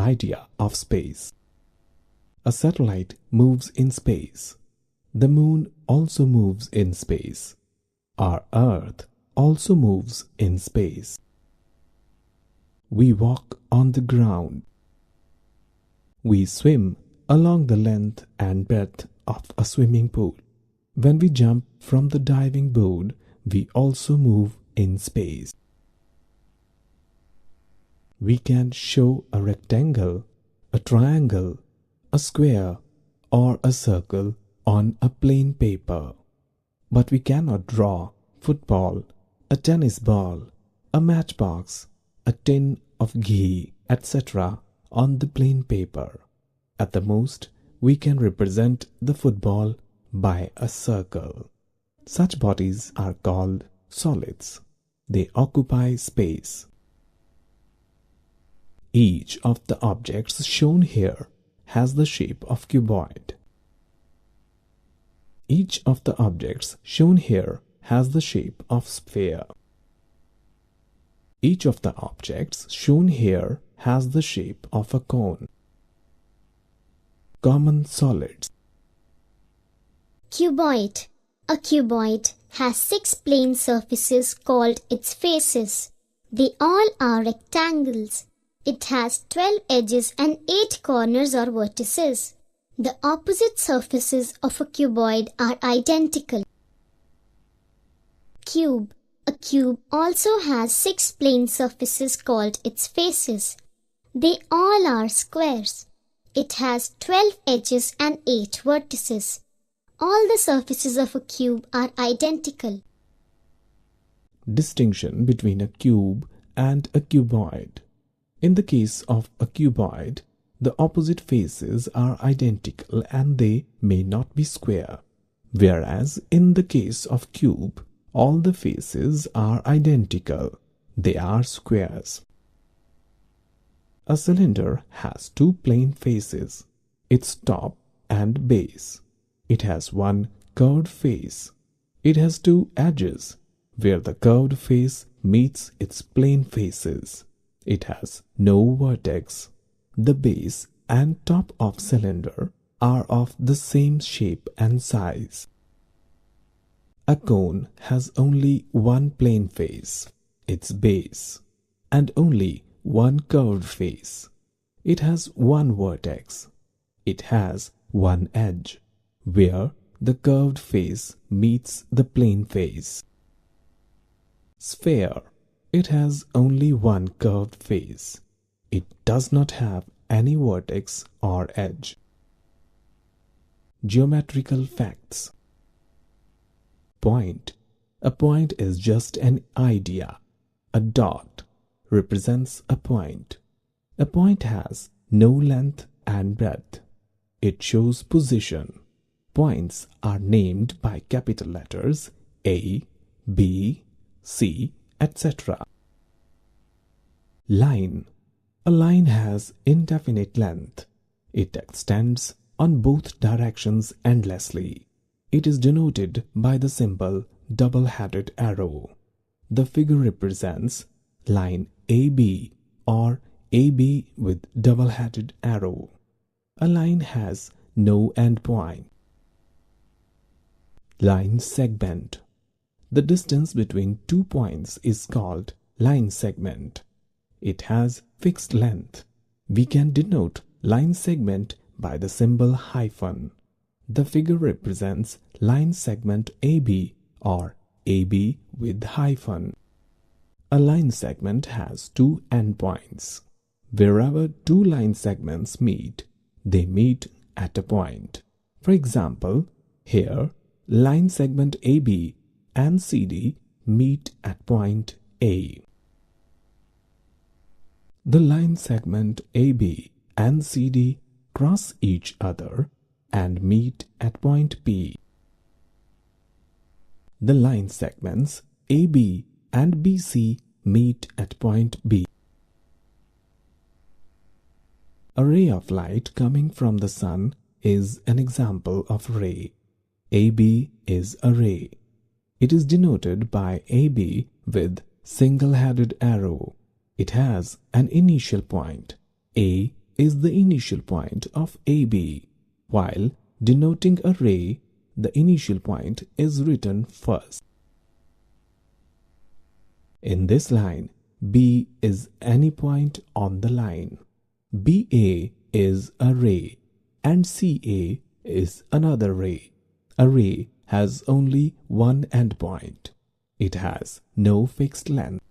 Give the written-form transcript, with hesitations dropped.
idea of space. A satellite moves in space. The moon also moves in space. Our Earth also moves in space. We walk on the ground. We swim along the length and breadth of a swimming pool. When we jump from the diving board, we also move in space. We can show a rectangle, a triangle, a square, or a circle on a plain paper. But we cannot draw football, a tennis ball, a matchbox, a tin of ghee, etc. on the plain paper. At the most, we can represent the football by a circle. Such bodies are called solids. They occupy space. Each of the objects shown here has the shape of cuboid. Each of the objects shown here has the shape of sphere. Each of the objects shown here has the shape of a cone. Common solids. Cuboid. A cuboid has 6 plane surfaces called its faces. They all are rectangles. It has 12 edges and 8 corners or vertices. The opposite surfaces of a cuboid are identical. Cube. A cube also has 6 plane surfaces called its faces. They all are squares. It has 12 edges and 8 vertices. All the surfaces of a cube are identical. Distinction between a cube and a cuboid. In the case of a cuboid, the opposite faces are identical and they may not be square, whereas in the case of cube, all the faces are identical. They are squares. A cylinder has 2 plane faces, its top and base. It has one curved face. It has 2 edges, where the curved face meets its plane faces. It has no vertex. The base and top of cylinder are of the same shape and size. A cone has only one plane face, its base, and only one curved face. It has one vertex. It has one edge, where the curved face meets the plane face. Sphere. It has only one curved face. It does not have any vertex or edge. Geometrical facts. Point. A point is just an idea. A dot represents a point. A point has no length and breadth. It shows position. Points are named by capital letters A, B, C, etc. Line. A line has indefinite length. It extends on both directions endlessly. It is denoted by the symbol double-headed arrow. The figure represents line AB or AB with double-headed arrow. A line has no endpoint. Line segment. The distance between 2 points is called line segment. It has fixed length. We can denote line segment by the symbol hyphen. The figure represents line segment AB or AB with hyphen. A line segment has 2 endpoints. Wherever 2 line segments meet, they meet at a point. For example, here, line segment AB and CD meet at point A. The line segment AB and CD cross each other and meet at point P. The line segments AB and BC meet at point B. A ray of light coming from the sun is an example of ray. AB is a ray. It is denoted by AB with single-headed arrow. It has an initial point. A is the initial point of AB, while denoting a ray, the initial point is written first. In this line, B is any point on the line. BA is a ray and CA is another ray. A ray has only one endpoint. It has no fixed length.